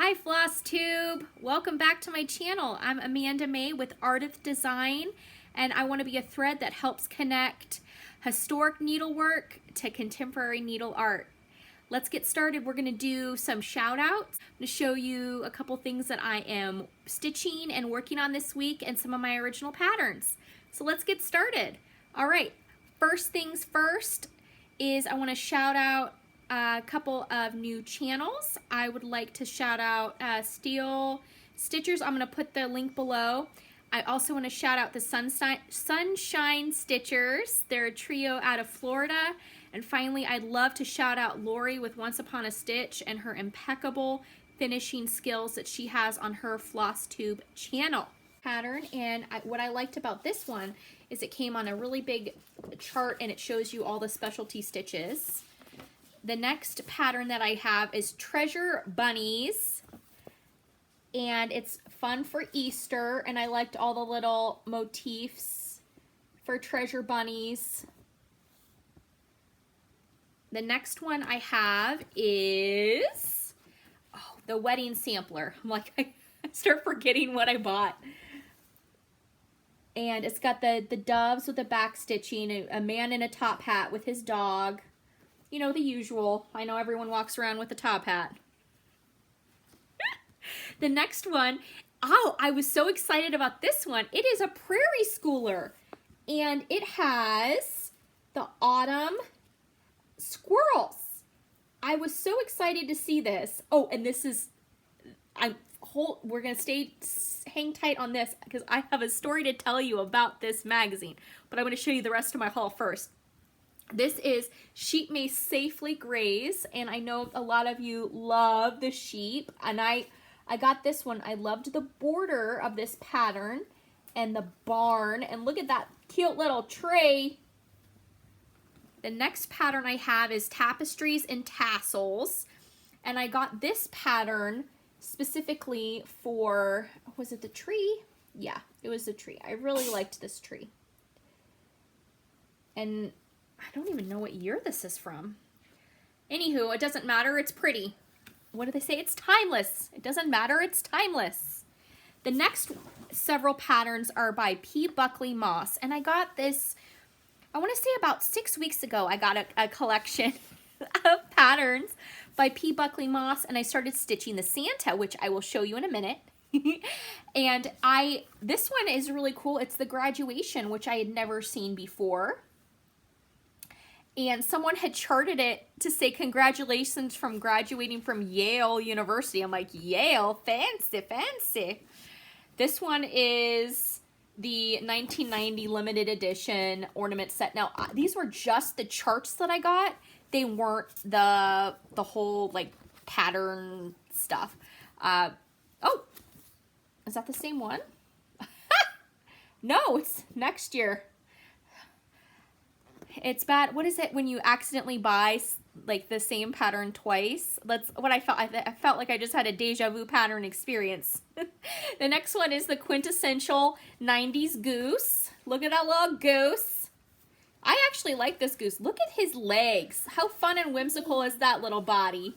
Hi Flosstube! Welcome back to my channel. I'm Amanda May with Ardith Design, and I want to be a thread that helps connect historic needlework to contemporary needle art. Let's get started. We're going to do some shout outs. I'm going to show you a couple things that I am stitching and working on this week and some of my original patterns. So let's get started. All right, first things first is I want to shout out a couple of new channels. I would like to shout out Steel Stitchers. I'm going to put the link below. I also want to shout out the Sunshine Stitchers. They're a trio out of Florida. And finally, I'd love to shout out Lori with Once Upon a Stitch and her impeccable finishing skills that she has on her Flosstube channel. Pattern, and what I liked about this one is it came on a really big chart and it shows you all the specialty stitches. The next pattern that I have is Treasure Bunnies, and it's fun for Easter, and I liked all the little motifs for treasure bunnies. The next one I have is the Wedding Sampler. I'm like, I start forgetting what I bought. And it's got the doves with the back stitching, a man in a top hat with his dog. You know, the usual. I know everyone walks around with a top hat. The next one, I was so excited about this one. It is a Prairie Schooler, and it has the autumn squirrels. I was so excited to see this. Oh, and this is, we're gonna hang tight on this because I have a story to tell you about this magazine, but I'm gonna show you the rest of my haul first. This is Sheep May Safely Graze, and I know a lot of you love the sheep, and I got this one. I loved the border of this pattern and the barn, and look at that cute little tree. The next pattern I have is Tapestries and Tassels, and I got this pattern specifically for, was it the tree? Yeah, it was the tree. I really liked this tree. And I don't even know what year this is from. Anywho, it doesn't matter, it's pretty. What do they say? It's timeless. It doesn't matter, it's timeless. The next several patterns are by Buckley Moss, and I got this, I want to say about 6 weeks ago, I got a collection of patterns by Buckley Moss, and I started stitching the Santa, which I will show you in a minute. And this one is really cool. It's the graduation, which I had never seen before. And someone had charted it to say, congratulations from graduating from Yale University. I'm like, Yale, fancy, fancy. This one is the 1990 limited edition ornament set. Now, these were just the charts that I got. They weren't the whole, like, pattern stuff. Oh, is that the same one? No, it's next year. It's bad. What is it when you accidentally buy like the same pattern twice? That's what I felt. I felt like I just had a deja vu pattern experience. The next one is the quintessential 90s goose. Look at that little goose. I actually like this goose. Look at his legs. How fun and whimsical is that little body?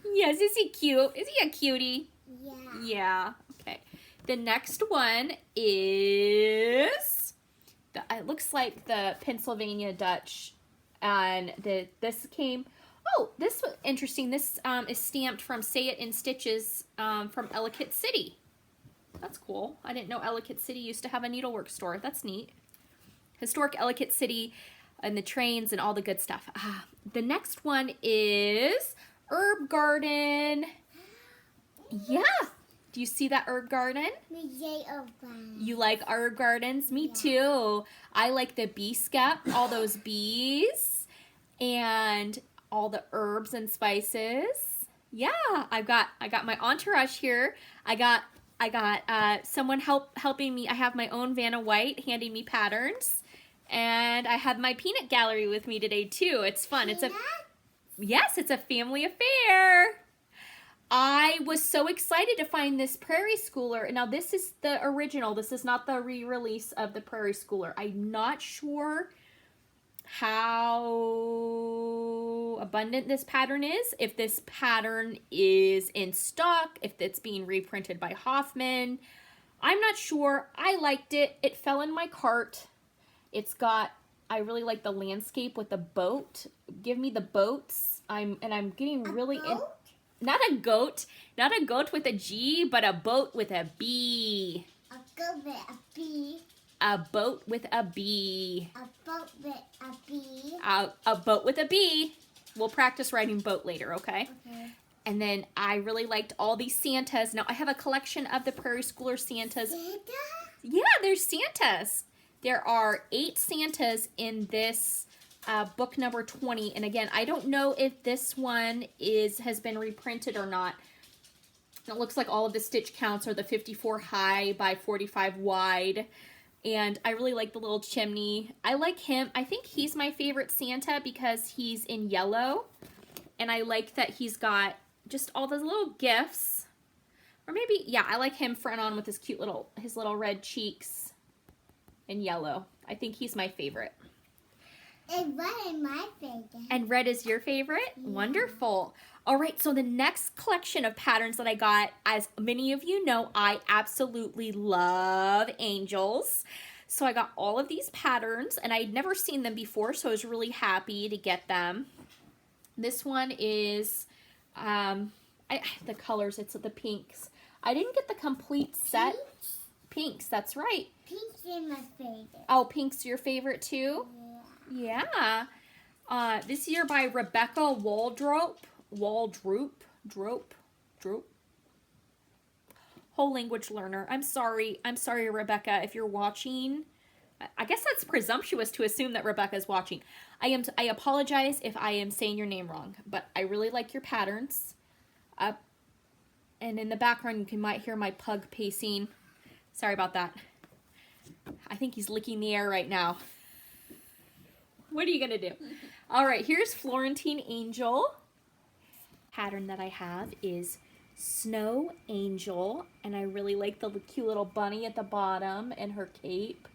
Yes, is he cute? Is he a cutie? Yeah. Yeah. Okay. The next one is, it looks like the Pennsylvania Dutch, and this came, oh, this was interesting. This is stamped from Say It in Stitches from Ellicott City. That's cool. I didn't know Ellicott City used to have a needlework store. That's neat. Historic Ellicott City and the trains and all the good stuff. The next one is Herb Garden. Yeah. Do you see that herb garden? You like herb gardens? Me too. I like the bee skept, all those bees, and all the herbs and spices. Yeah, I got my entourage here. I got someone helping me. I have my own Vanna White handing me patterns, and I have my peanut gallery with me today too. It's fun. Yes, it's a family affair. I was so excited to find this Prairie Schooler. Now, this is the original. This is not the re-release of the Prairie Schooler. I'm not sure how abundant this pattern is, if this pattern is in stock, if it's being reprinted by Hoffman. I'm not sure. I liked it. It fell in my cart. It's got, I really like the landscape with the boat. Give me the boats. I'm getting really in, not a goat with a G, but a boat with a B. A goat with a B. A boat with a B. A boat with a B. A boat with a B. We'll practice writing boat later, okay? Okay. And then I really liked all these Santas. Now I have a collection of the Prairie Schooler Santas. Santa? Yeah, there's Santas. There are 8 Santas in this book number 20. And again, I don't know if this one has been reprinted or not. It looks like all of the stitch counts are the 54 high by 45 wide. And I really like the little chimney. I like him. I think he's my favorite Santa because he's in yellow. And I like that he's got just all those little gifts. Or maybe, yeah, I like him front on with his cute his little red cheeks in yellow. I think he's my favorite. And red is my favorite. And red is your favorite? Yeah. Wonderful. All right, so the next collection of patterns that I got, as many of you know, I absolutely love angels. So I got all of these patterns, and I'd never seen them before, so I was really happy to get them. This one is, the colors, it's the pinks. I didn't get the complete set. Pinks, that's right. Pink's is my favorite. Oh, pink's your favorite too? Yeah. Yeah. This year by Rebecca Waldrop. Drope. Whole language learner. I'm sorry, Rebecca, if you're watching. I guess that's presumptuous to assume that Rebecca's watching. I apologize if I am saying your name wrong, but I really like your patterns. And in the background, you might hear my pug pacing. Sorry about that. I think he's licking the air right now. What are you gonna do? All right, here's Florentine Angel. Pattern that I have is Snow Angel, and I really like the cute little bunny at the bottom and her cape.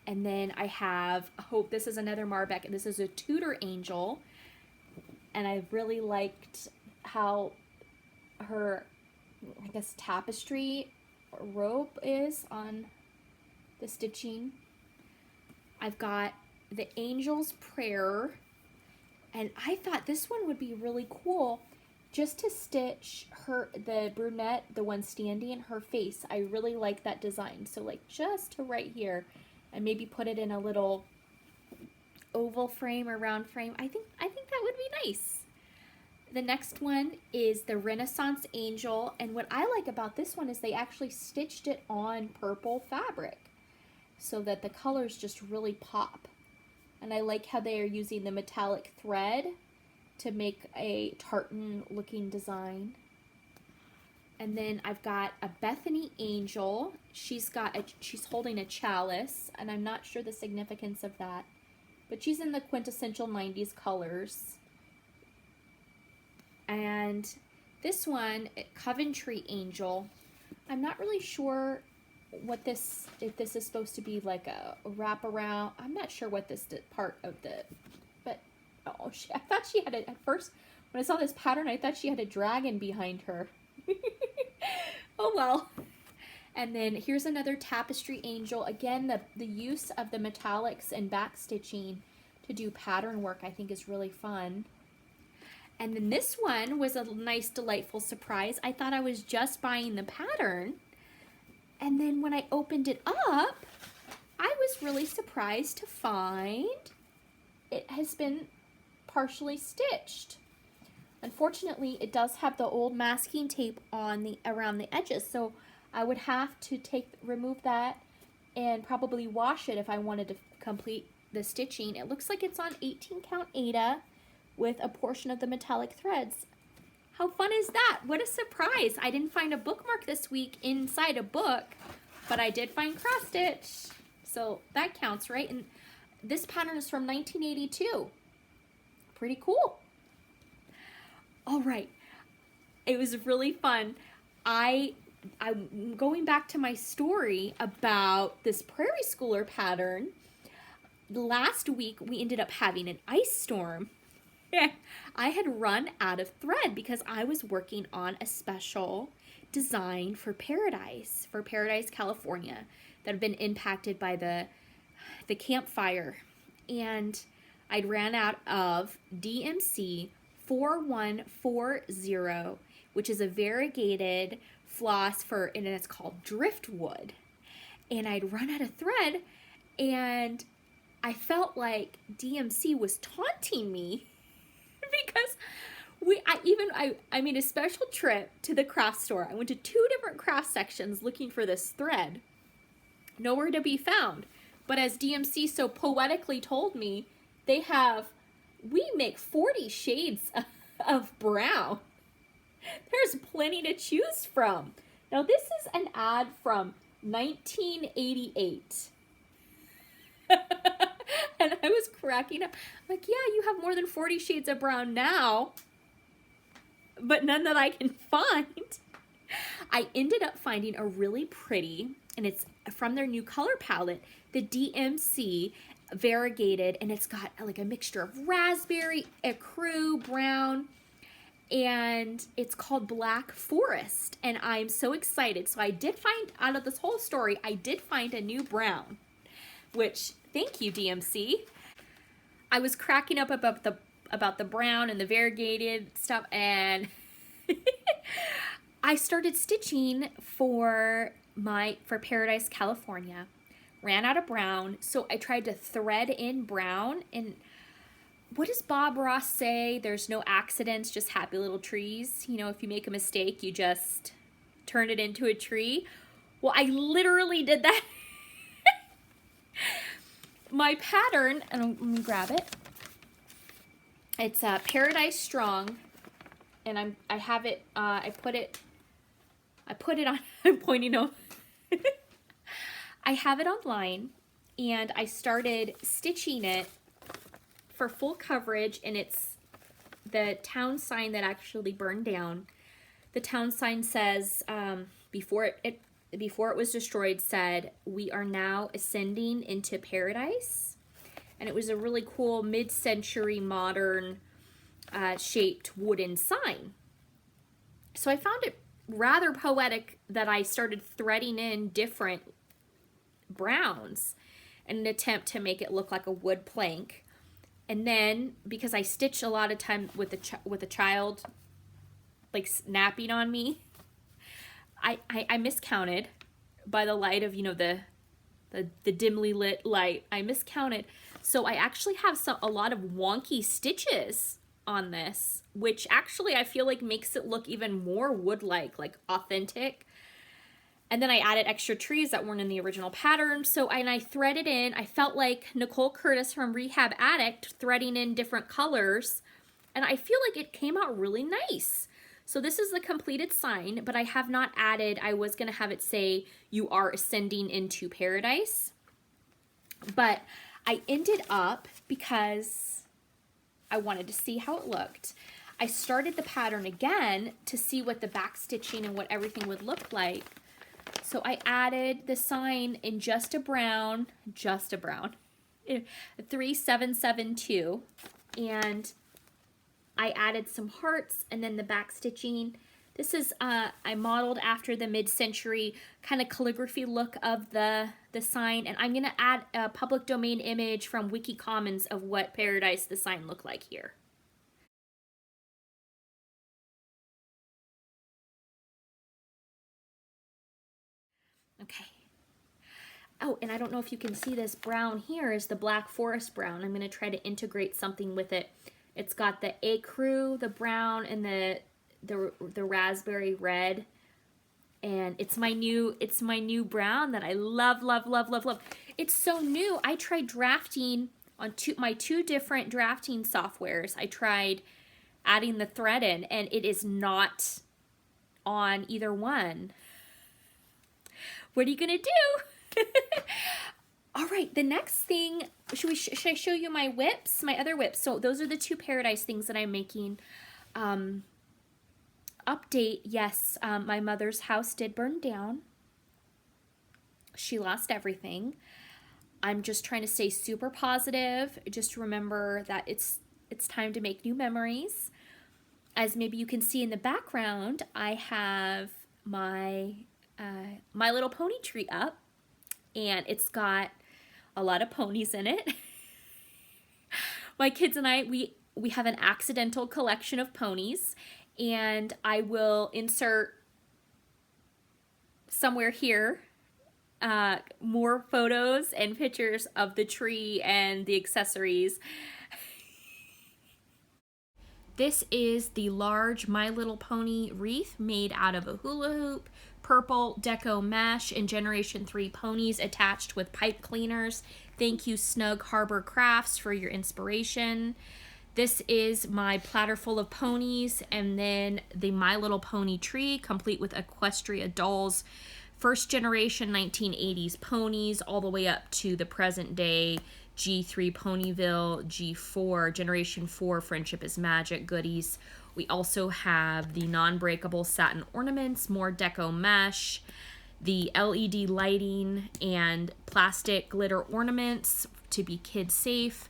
And then I have, this is another Mar Bek, and this is a Tudor Angel, and I really liked how her, I guess, tapestry rope is on the stitching. I've got the Angel's Prayer, and I thought this one would be really cool just to stitch the brunette, the one standing, her face. I really like that design. So like just to right here, and maybe put it in a little oval frame or round frame. I think that would be nice. The next one is the Renaissance Angel, and what I like about this one is they actually stitched it on purple fabric so that the colors just really pop. And I like how they are using the metallic thread to make a tartan looking design. And then I've got a Bethany Angel. She's holding a chalice, and I'm not sure the significance of that, but she's in the quintessential 90s colors. And this one, Coventry Angel, I'm not really sure what if this is supposed to be like a wraparound. I'm not sure what this part of but oh, I thought she had at first, when I saw this pattern, I thought she had a dragon behind her. Oh well. And then here's another Tapestry Angel. Again, the use of the metallics and back stitching to do pattern work I think is really fun. And then this one was a nice, delightful surprise. I thought I was just buying the pattern, and then when I opened it up, I was really surprised to find it has been partially stitched. Unfortunately, it does have the old masking tape on around the edges, so I would have to remove that and probably wash it if I wanted to complete the stitching. It looks like it's on 18 count Aida with a portion of the metallic threads. How fun is that? What a surprise. I didn't find a bookmark this week inside a book, but I did find cross stitch. So that counts, right? And this pattern is from 1982. Pretty cool. All right. It was really fun. I'm going back to my story about this Prairie Schooler pattern. last week we ended up having an ice storm. I had run out of thread because I was working on a special design for Paradise, California, that had been impacted by the campfire. And I'd ran out of DMC 4140, which is a variegated floss and it's called Driftwood. And I'd run out of thread, and I felt like DMC was taunting me because I made a special trip to the craft store. I went to 2 different craft sections looking for this thread. Nowhere to be found. But as DMC so poetically told me, we make 40 shades of brown. There's plenty to choose from. Now this is an ad from 1988. And I was cracking up. Like, yeah, you have more than 40 shades of brown now, but none that I can find. I ended up finding a really pretty, and it's from their new color palette, the DMC variegated, and it's got like a mixture of raspberry, ecru, brown, and it's called Black Forest, and I'm so excited. So I did find, out of this whole story, I did find a new brown, which, thank you, DMC. I was cracking up about the brown and the variegated stuff, and I started stitching for Paradise, California. Ran out of brown, so I tried to thread in brown. And what does Bob Ross say? There's no accidents, just happy little trees. You know, if you make a mistake, you just turn it into a tree. Well, I literally did that. My pattern, and let me grab it. It's Paradise Strong, and I have it. I put it on. I'm pointing over. I have it online, and I started stitching it for full coverage, and it's the town sign that actually burned down. The town sign says, before it was destroyed, said, "We are now ascending into paradise." And it was a really cool mid-century modern shaped wooden sign. So I found it rather poetic that I started threading in different browns in an attempt to make it look like a wood plank. And then, because I stitch a lot of time with a child like snapping on me, I miscounted by the light of, you know, the dimly lit light. I miscounted, so I actually have a lot of wonky stitches on this, which actually I feel like makes it look even more wood-like, like authentic. And then I added extra trees that weren't in the original pattern. So I threaded in. I felt like Nicole Curtis from Rehab Addict threading in different colors, and I feel like it came out really nice. So this is the completed sign, but I have not added. I was going to have it say, "You are ascending into paradise." But I ended up, because I wanted to see how it looked, I started the pattern again to see what the back stitching and what everything would look like. So I added the sign in just a brown, 3772, and I added some hearts and then the back stitching. This is, I modeled after the mid-century kind of calligraphy look of the sign, and I'm going to add a public domain image from Wiki Commons of what Paradise the sign looked like here. Okay. Oh, and I don't know if you can see this brown here is the Black Forest brown. I'm going to try to integrate something with it. It's got the ecru, the brown, and the raspberry red. And it's my new brown that I love, love, love, love, love. It's so new. I tried drafting on my two different drafting softwares. I tried adding the thread in, and it is not on either one. What are you gonna do? All right, the next thing, should I show you my whips, my other whips? So those are the two Paradise things that I'm making. Update, yes, my mother's house did burn down. She lost everything. I'm just trying to stay super positive. Just remember that it's time to make new memories. As maybe you can see in the background, I have my My Little Pony tree up, and it's got a lot of ponies in it. My kids and I, we have an accidental collection of ponies, and I will insert somewhere here more photos and pictures of the tree and the accessories. This is the large My Little Pony wreath made out of a hula hoop, purple deco mesh, and Generation 3 ponies attached with pipe cleaners. Thank you, Snug Harbor Crafts, for your inspiration. This is my platter full of ponies, and then the My Little Pony tree, complete with Equestria dolls. First generation 1980s ponies, all the way up to the present day G3 Ponyville, G4, Generation 4 Friendship is Magic goodies. We also have the non-breakable satin ornaments, more deco mesh, the LED lighting, and plastic glitter ornaments to be kid safe.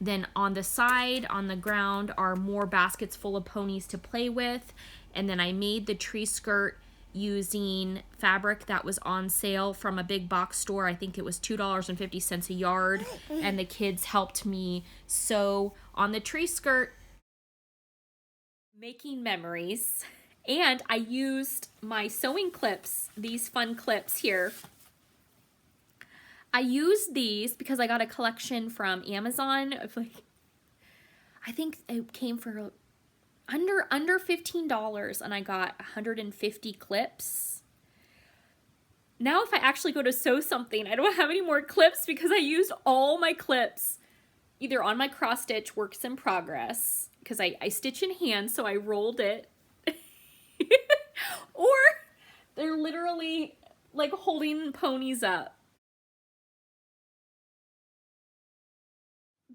Then on the side, on the ground, are more baskets full of ponies to play with. And then I made the tree skirt using fabric that was on sale from a big box store. I think it was $2.50 a yard, and the kids helped me sew on the tree skirt, making memories. And I used my sewing clips, these fun clips here. I used these because I got a collection from Amazon of like, I think it came for under $15, and I got 150 clips. Now if I actually go to sew something, I don't have any more clips because I used all my clips either on my cross stitch works in progress, because I stitch in hand, so I rolled it, or they're literally like holding ponies up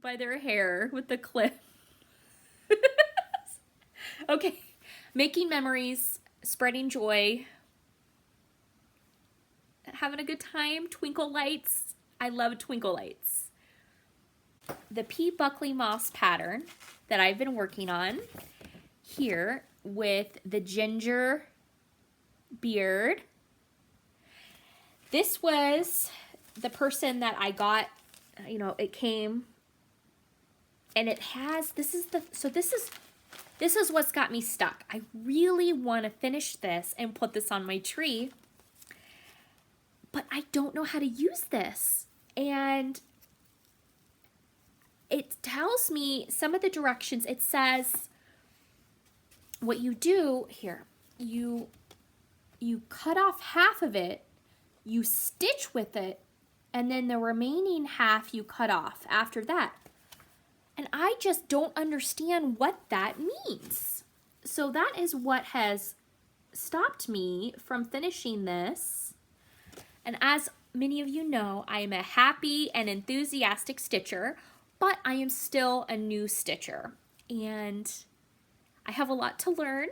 by their hair with the clip. Okay, making memories, spreading joy, having a good time, twinkle lights. I love twinkle lights. The P. Buckley Moss pattern that I've been working on here with the ginger beard. This was the person that I got, you know, it came, and it has, this is what's got me stuck. I really want to finish this and put this on my tree, but I don't know how to use this. And it tells me some of the directions. It says what you do here, you cut off half of it, you stitch with it, and then the remaining half you cut off after that. And I just don't understand what that means. So that is what has stopped me from finishing this. And as many of you know, I am a happy and enthusiastic stitcher, but I am still a new stitcher. And I have a lot to learn.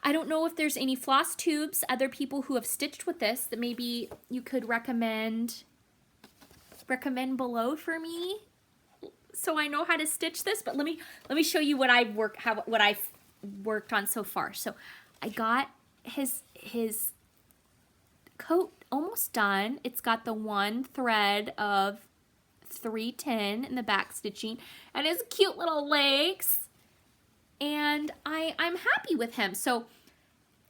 I don't know if there's any floss tubes, other people who have stitched with this that maybe you could recommend below for me, so I know how to stitch this. But let me show you what I've worked on so far. So I got his coat almost done. It's got the one thread of 310 in the back stitching and his cute little legs, and I'm happy with him. So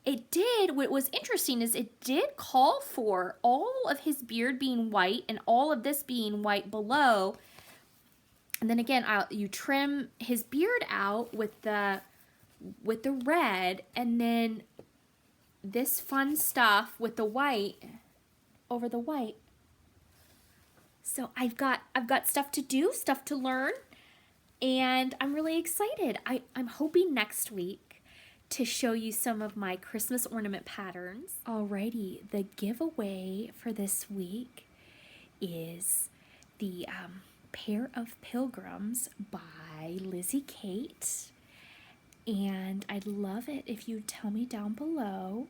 what was interesting is it did call for all of his beard being white and all of this being white below. And then again, you trim his beard out with the red, and then this fun stuff with the white over the white. So I've got stuff to do, stuff to learn, and I'm really excited. I'm hoping next week to show you some of my Christmas ornament patterns. Alrighty, the giveaway for this week is the Pair of Pilgrims by Lizzie Kate, and I'd love it if you tell me down below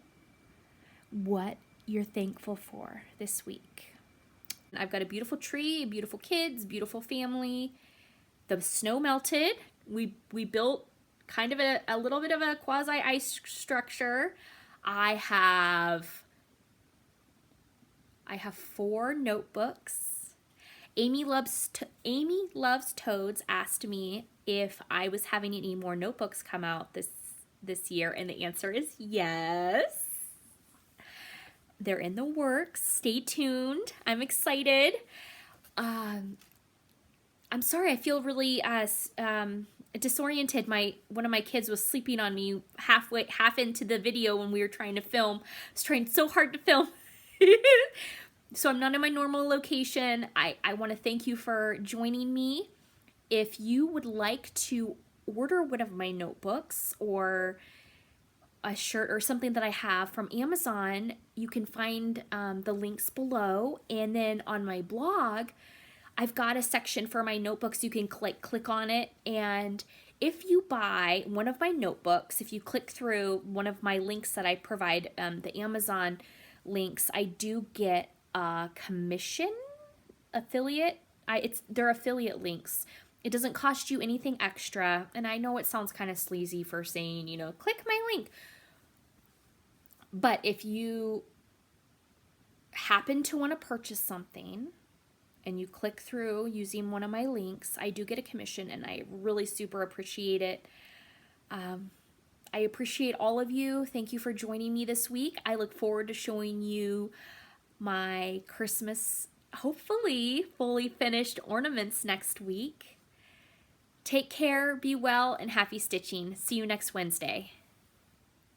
what you're thankful for this week. I've got a beautiful tree, beautiful kids, beautiful family. The snow melted. We built kind of a little bit of a quasi ice structure. I have 4 notebooks. Amy Loves Toads asked me if I was having any more notebooks come out this year, and the answer is yes. They're in the works. Stay tuned. I'm excited. I'm sorry, I feel really disoriented. One of my kids was sleeping on me half into the video when we were trying to film. I was trying so hard to film. So I'm not in my normal location. I want to thank you for joining me. If you would like to order one of my notebooks or a shirt or something that I have from Amazon, you can find the links below. And then on my blog, I've got a section for my notebooks. You can click on it, and if you buy one of my notebooks, if you click through one of my links that I provide, the Amazon links, I do get a commission affiliate. They're affiliate links. It doesn't cost you anything extra, and I know it sounds kind of sleazy for saying, you know, click my link. But if you happen to want to purchase something and you click through using one of my links, I do get a commission, and I really super appreciate it. I appreciate all of you. Thank you for joining me this week. I look forward to showing you my Christmas, hopefully fully finished ornaments next week. Take care, be well, and happy stitching. See you next Wednesday.